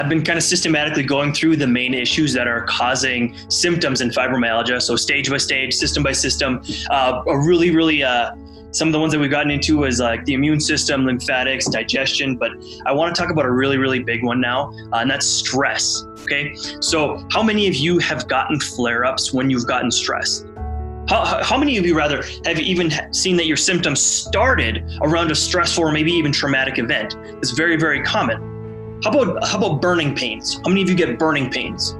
I've been kind of systematically going through the main issues that are causing symptoms in fibromyalgia. So stage by stage, system by system, some of the ones that we've gotten into is like the immune system, lymphatics, digestion. But I want to talk about a really big one now, and that's stress. Okay. So how many of you have gotten flare-ups when you've gotten stressed? How many of you rather have even seen that your symptoms started around a stressful or maybe even traumatic event? It's very common. How about burning pains? How many of you get burning pains?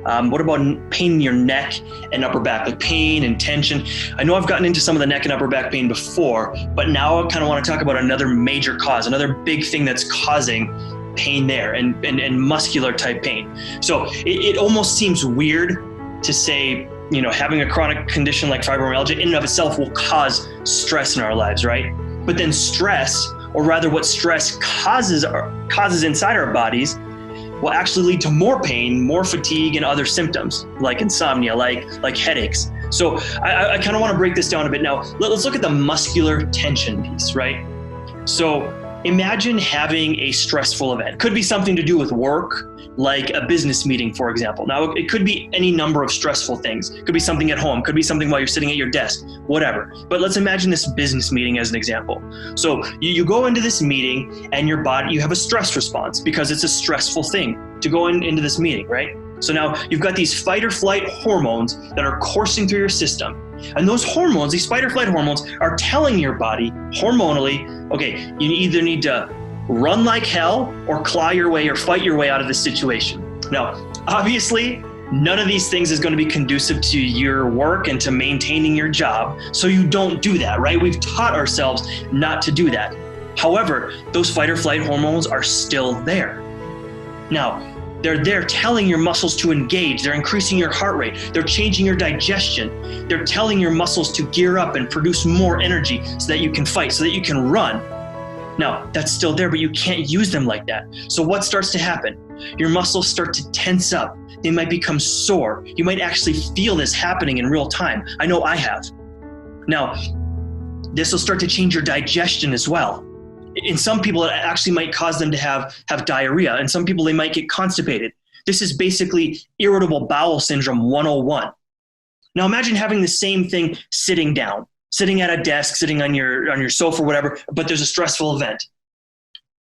What about pain in your neck and upper back, like pain and tension? I know I've gotten into some of the neck and upper back pain before, but now I kind of want to talk about another major cause, another big thing that's causing pain there and muscular type pain. So it almost seems weird to say, having a chronic condition like fibromyalgia in and of itself will cause stress in our lives, right? But then stress, or rather what stress causes inside our bodies, will actually lead to more pain, more fatigue, and other symptoms like insomnia, like headaches. So I kind of want to break this down a bit now. Let's look at the muscular tension piece, right? So imagine having a stressful event. Could be something to do with work, like a business meeting, for example. Now, it could be any number of stressful things. It could be something at home, could be something while you're sitting at your desk, whatever. But let's imagine this business meeting as an example. So you go into this meeting and your body, you have a stress response because it's a stressful thing to go into this meeting, right? So now you've got these fight or flight hormones that are coursing through your system. And those hormones, these fight or flight hormones, are telling your body hormonally, okay, you either need to run like hell or claw your way or fight your way out of this situation. Now, obviously, none of these things is going to be conducive to your work and to maintaining your job. So you don't do that, right? We've taught ourselves not to do that. However, those fight or flight hormones are still there. Now, they're there telling your muscles to engage. They're increasing your heart rate. They're changing your digestion. They're telling your muscles to gear up and produce more energy so that you can fight, so that you can run. Now, that's still there, but you can't use them like that. So what starts to happen? Your muscles start to tense up. They might become sore. You might actually feel this happening in real time. I know I have. Now, this will start to change your digestion as well. In some people, it actually might cause them to have diarrhea. And some people, they might get constipated. This is basically irritable bowel syndrome 101. Now imagine having the same thing sitting down, sitting at a desk, sitting on your sofa or whatever, but there's a stressful event.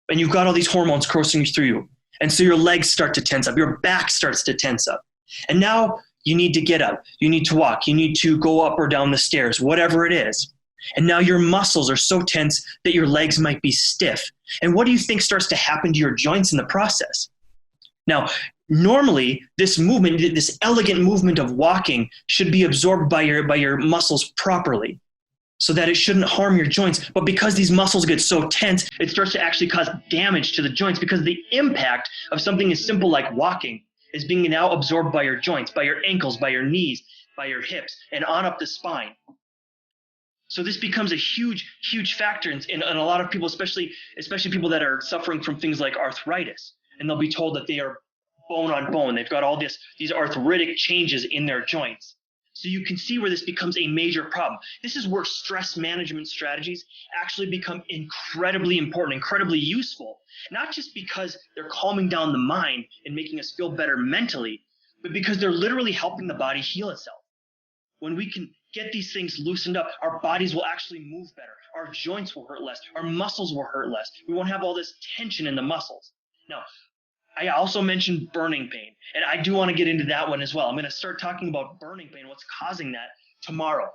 And you've got all these hormones coursing through you. And so your legs start to tense up. Your back starts to tense up. And now you need to get up. You need to walk. You need to go up or down the stairs, whatever it is. And now your muscles are so tense that your legs might be stiff. And what do you think starts to happen to your joints in the process? Now, normally this movement, this elegant movement of walking, should be absorbed by your muscles properly so that it shouldn't harm your joints. But because these muscles get so tense, it starts to actually cause damage to the joints because the impact of something as simple like walking is being now absorbed by your joints, by your ankles, by your knees, by your hips, and on up the spine. So this becomes a huge factor in a lot of people, especially people that are suffering from things like arthritis. And they'll be told that they are bone on bone. They've got all these arthritic changes in their joints. So you can see where this becomes a major problem. This is where stress management strategies actually become incredibly important, incredibly useful, not just because they're calming down the mind and making us feel better mentally, but because they're literally helping the body heal itself. When we can get these things loosened up, our bodies will actually move better. Our joints will hurt less. Our muscles will hurt less. We won't have all this tension in the muscles. Now, I also mentioned burning pain, and I do want to get into that one as well. I'm going to start talking about burning pain, what's causing that tomorrow.